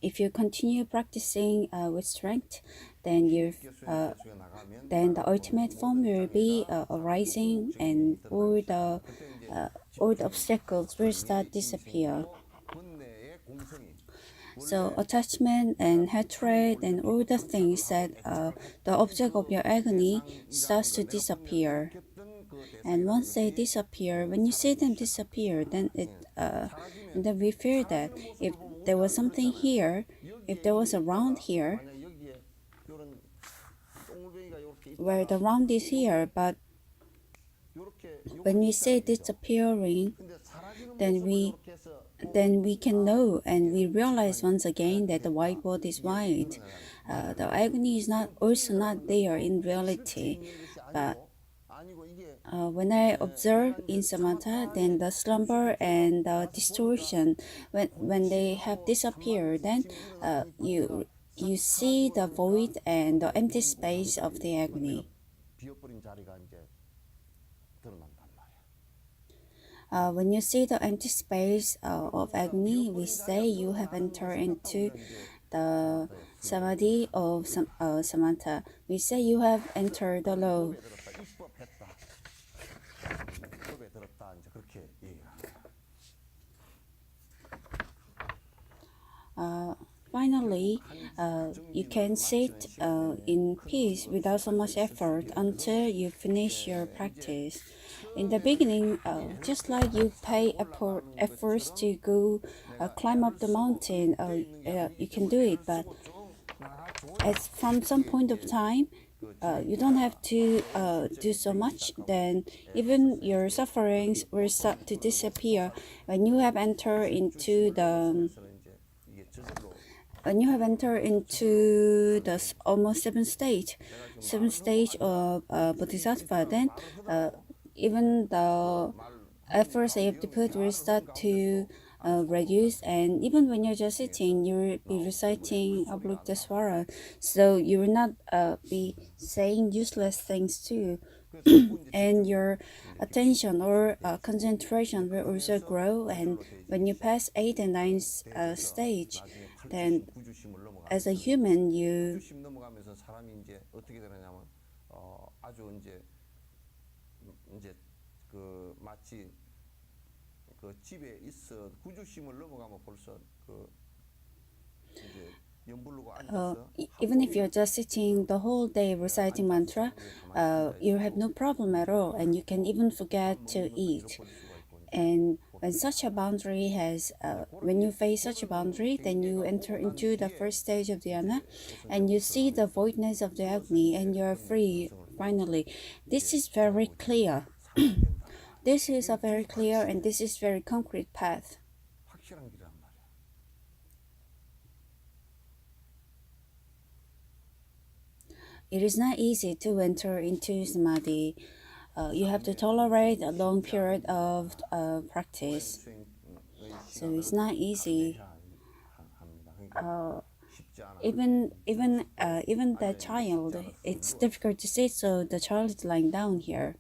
A: If you continue practicing with strength, then then the ultimate form will be arising, and all the obstacles will start disappear.
B: 번뇌의 공성이
A: So attachment and hatred and all the things that the object of your agony starts to disappear.
B: 느꼈던 그
A: and once they disappear, when you see them disappear, then and then we fear that if there was something here, if there was a round here, where the round is here, but when we see disappearing, then we can know and we realize once again that the whiteboard is white. The agony is also not there in reality, but when I observe in samatha, then the slumber and the distortion, when they have disappeared, then you see the void and the empty space of the agony. When you see the empty space of agony, we say you have entered into the samadhi of samatha. We say you have entered the law. Finally, you can sit in peace without so much effort until you finish your practice. In the beginning, just like you pay efforts to go climb up the mountain, you can do it. But from some point of time, you don't have to do so much. Then even your sufferings will start to disappear when you have entered into the almost seventh stage of bodhisattva. Then even the efforts that you have to put will start to reduce, and even when you're just sitting, you will be reciting Avalokitesvara, so you will not be saying useless things too. And your attention or concentration will also grow, and when you pass 8th and 9th stage, then as a human you even if you're just sitting the whole day reciting mantra, you have no problem at all, and you can even forget to eat. And when such a boundary when you face such a boundary, then you enter into the first stage of dhyana, and you see the voidness of the agni, and you are free finally. This is very clear. This is a very clear and this is very concrete path. It is not easy to enter into samadhi. You have to tolerate a long period of practice. So it's not easy. Even the child, it's difficult to sit, so the child is lying down here.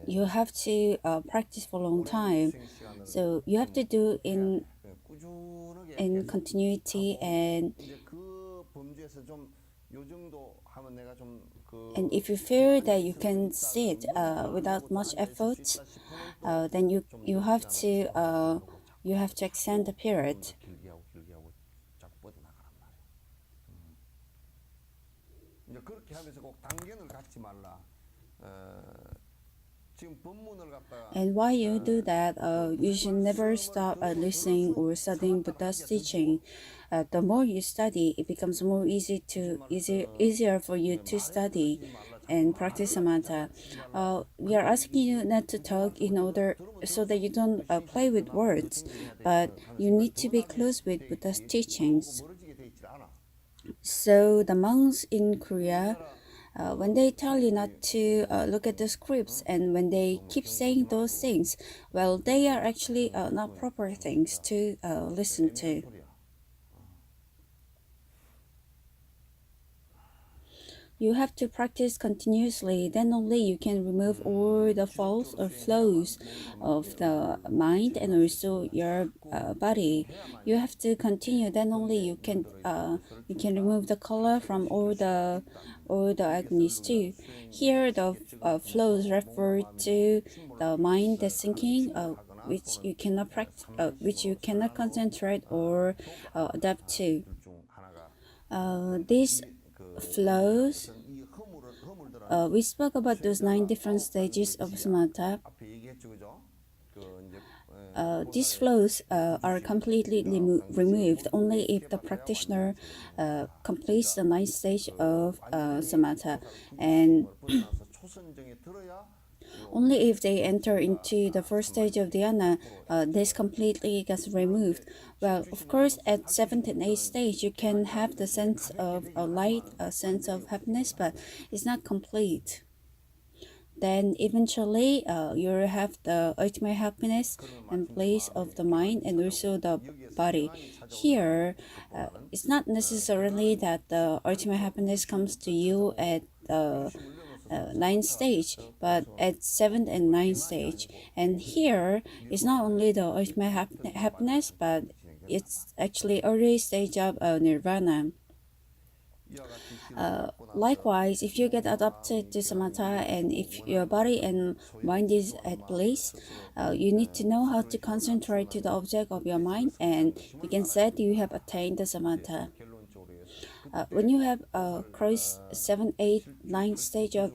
A: You have to practice for a long time, so you have to do in continuity, and if you feel that you can sit without much effort, then you have to extend the period. And while you do that, you should never stop listening or studying Buddha's teaching. The more you study, it becomes more easier for you to study and practice samatha. We are asking you not to talk in order so that you don't play with words, but you need to be close with Buddha's teachings. So the monks in Korea, when they tell you not to look at the scripts, and when they keep saying those things, well, they are actually not proper things to listen to. You have to practice continuously, then only you can remove all the faults or flaws of the mind and also your body. You have to continue, then only you can remove the color from all the agnis too. Here the flows refer to the mind that's thinking, which you cannot practice, which you cannot concentrate or adapt to. These flows we spoke about those 9 different stages of samatha.
B: 앞에 얘기했죠, 그죠? 이제
A: These flows are completely removed only if the practitioner completes the 9th stage of samatha, and
B: 초선정에 들어야
A: only if they enter into the first stage of dhyana, this completely gets removed. Well, of course, at 7th and 8th stage, you can have the sense of a light, a sense of happiness, but it's not complete. Then eventually, you'll have the ultimate happiness and place of the mind and also the body. Here, it's not necessarily that the ultimate happiness comes to you at the 9th stage, but at 7th and 9th stage. And here, it's not only the ultimate happiness, but it's actually early stage of nirvana. Likewise, if you get adopted to samatha and if your body and mind is at bliss, you need to know how to concentrate to the object of your mind, and we can say that you have attained the samatha. When you have crossed 7, 8, 9 stage of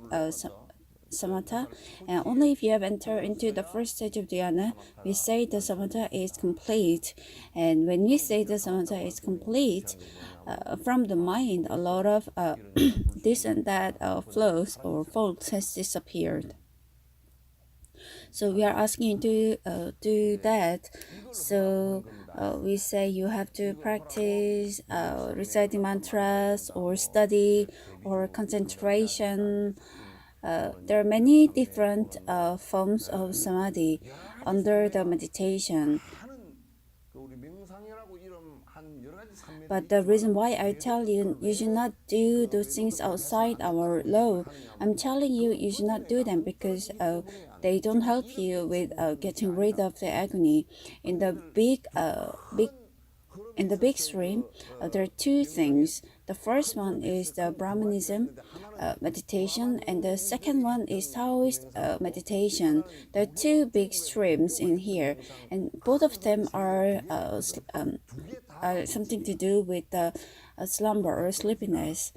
A: samatha, and only if you have entered into the first stage of dhyana, we say the samatha is complete. And when we say the samatha is complete, from the mind, a lot of this and that flows or faults has disappeared. So we are asking you to do that. So we say you have to practice reciting mantras or study or concentration. There are many different forms of samadhi under the meditation. But the reason why I tell you should not do those things outside our law, I'm telling you should not do them because they don't help you with getting rid of the agony. In the big stream, there are 2 things. The first one is the Brahmanism meditation, and the second one is Taoist meditation. There are 2 big streams in here, and both of them are something to do with slumber or sleepiness.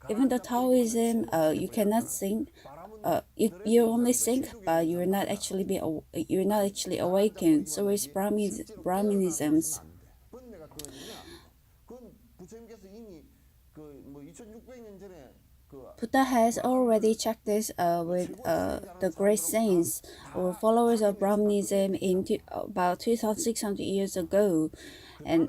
A: Even the Taoism, you cannot think. You only think, but you're not actually awakened. So it's Brahmanisms. Buddha has already checked this with the great saints or followers of Brahmanism about 2,600 years ago, and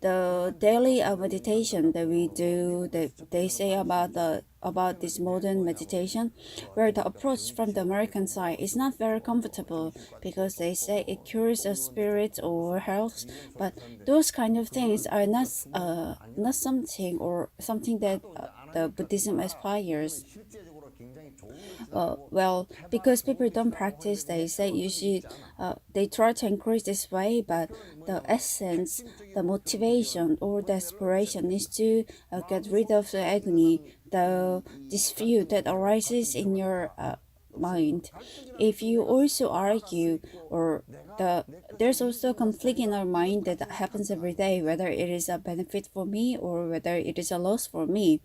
A: the daily meditation that we do, that they say about this modern meditation, where the approach from the American side is not very comfortable because they say it cures the spirit or health, but those kind of things are not something that the Buddhism aspires. Well, because people don't practice, they say you should. They try to encourage this way, but the essence, the motivation, or the aspiration is to get rid of the agony, the dispute that arises in your mind. If you also argue, or there's also conflict in our mind that happens every day, whether it is a benefit for me or whether it is a loss for me.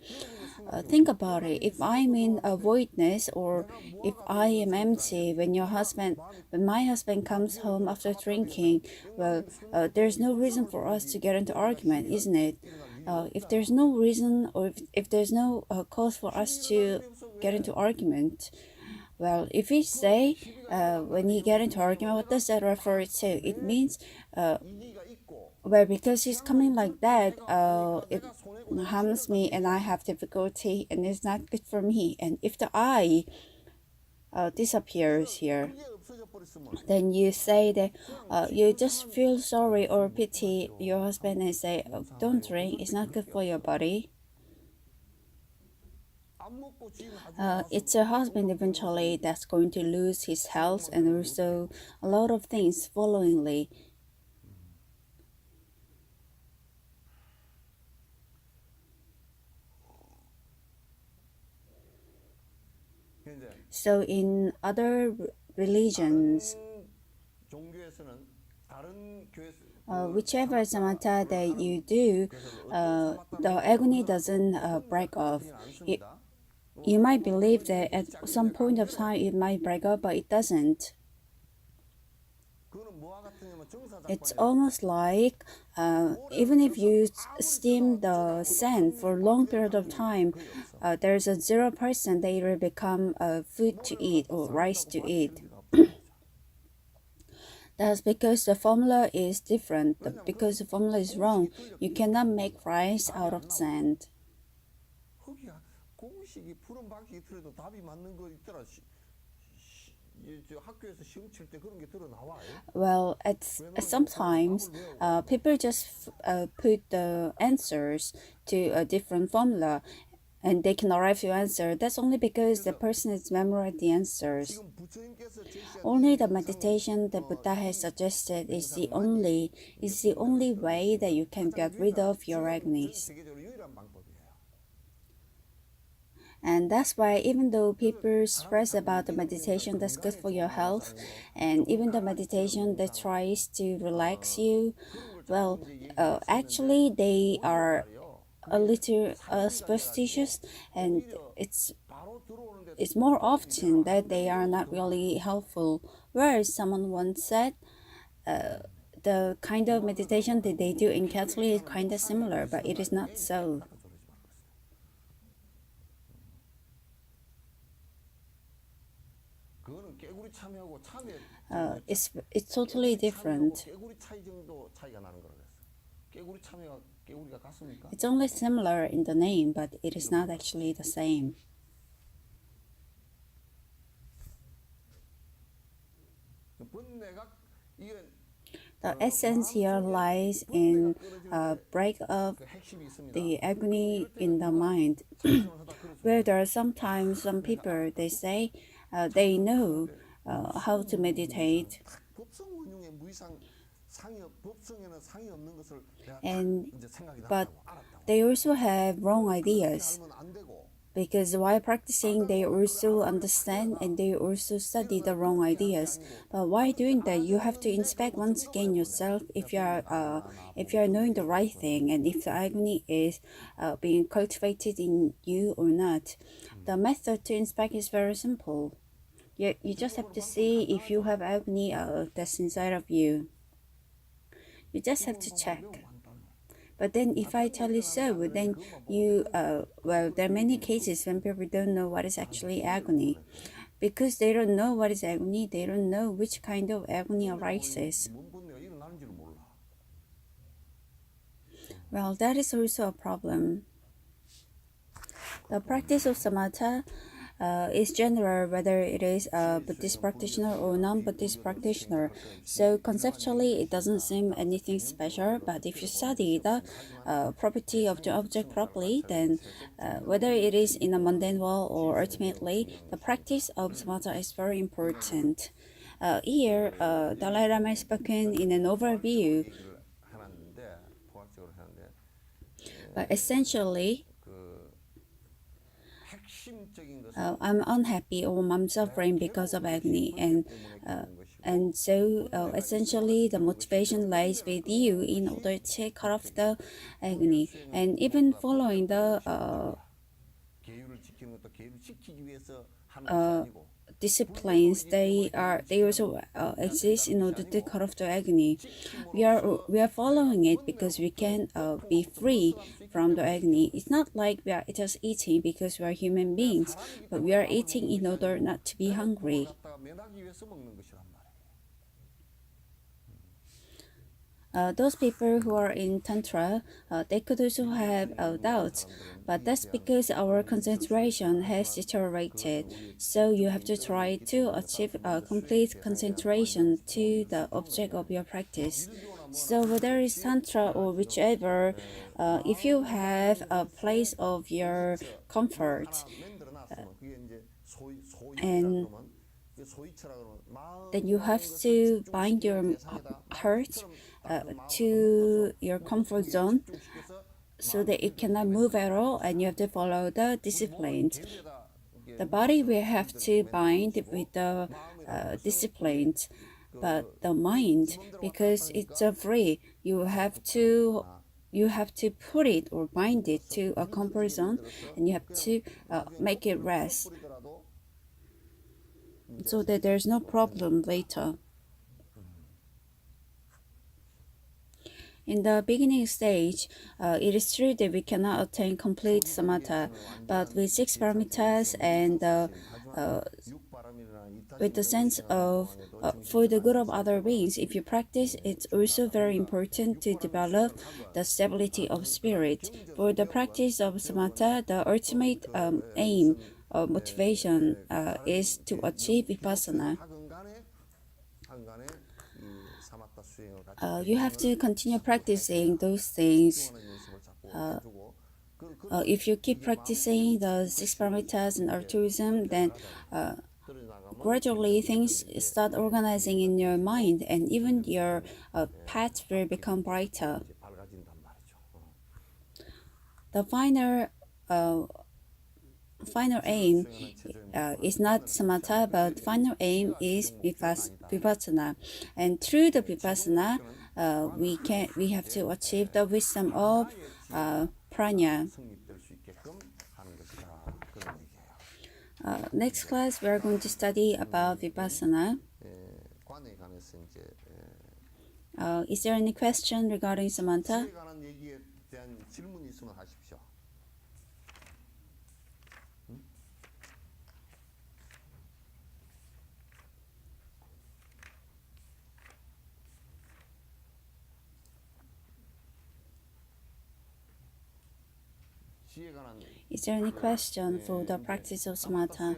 A: Think about it. If I'm in a voidness, or if I am empty when my husband comes home after drinking, well, there's no reason for us to get into argument, isn't it? If there's no reason, or if there's no cause for us to get into argument, well, if we say when you get into argument, what does that refer to? It means well, because he's coming like that, it harms me and I have difficulty and it's not good for me. And if the I disappears here, then you say that you just feel sorry or pity your husband and say, oh, don't drink, it's not good for your body. It's your husband eventually that's going to lose his health and also a lot of things followingly. So in other religions, whichever samatha that you do, the agony doesn't break off. You might believe that at some point of time it might break up, but it doesn't. It's almost like even if you steam the sand for a long period of time, there's a 0% that it will become food to eat or rice to eat. That's because the formula is different. Because the formula is wrong, you cannot make rice out of sand. Well, sometimes people just put the answers to a different formula and they can arrive to answer. That's only because the person has memorized the answers. Only the meditation that Buddha has suggested is the only way that you can get rid of your agonies. And that's why even though people stress about the meditation that's good for your health, and even the meditation that tries to relax you, well, actually they are a little superstitious, and it's more often that they are not really helpful. Whereas someone once said, the kind of meditation that they do in Catholic is kind of similar, but it is not so. It's totally different. It's only similar in the name, but it is not actually the same. The essence here lies in break up the agony in the mind. Where there are sometimes some people, they say they know how to meditate, but they also have wrong ideas. Because while practicing, they also understand and they also study the wrong ideas. But while doing that, you have to inspect once again yourself if you are knowing the right thing and if the agony is being cultivated in you or not. The method to inspect is very simple. You just have to see if you have agony that's inside of you. You just have to check. But then if I tell you so, then you, well, there are many cases when people don't know what is actually agony. Because they don't know what is agony, they don't know which kind of agony arises. Well, that is also a problem. The practice of samatha is general, whether it is a Buddhist practitioner or non-Buddhist practitioner. So conceptually, it doesn't seem anything special, but if you study the property of the object properly, then whether it is in a mundane world or ultimately, the practice of samatha is very important. Here, Dalai Lama has spoken in an overview, but essentially, I'm unhappy or I'm suffering because of agony, and so essentially the motivation lies with you in order to cut off the agony. And even following the disciplines, they also exist in order to cut off the agony. We are following it because we can be free from the agony. It's not like we are just eating because we are human beings, but we are eating in order not to be hungry. Those people who are in Tantra, they could also have doubts, but that's because our concentration has deteriorated. So you have to try to achieve complete concentration to the object of your practice. So whether it's Tantra or whichever, if you have a place of your comfort, and then you have to bind your heart to your comfort zone so that it cannot move at all, and you have to follow the disciplines. The body will have to bind with the disciplines, but the mind, because it's a free, you have to put it or bind it to a comfort zone, and you have to make it rest so that there's no problem later. In the beginning stage, it is true that we cannot attain complete samatha, but with 6 paramitas and with the sense of for the good of other beings, if you practice, it's also very important to develop the stability of spirit. For the practice of samatha, the ultimate aim or motivation is to achieve vipassana. You have to continue practicing those things. If you keep practicing the 6 paramitas and altruism, then gradually things start organizing in your mind, and even your path will become brighter. The final aim is not samatha, but final aim is vipassana. And through the vipassana, we have to achieve the wisdom of prajna. Next class, we are going to study about vipassana. Is there any question regarding samatha? Is there any question for the practice of samatha?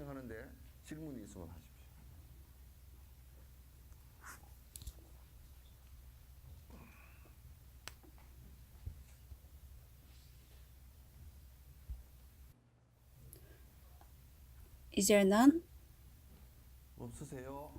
A: Is there none?
B: 없으세요?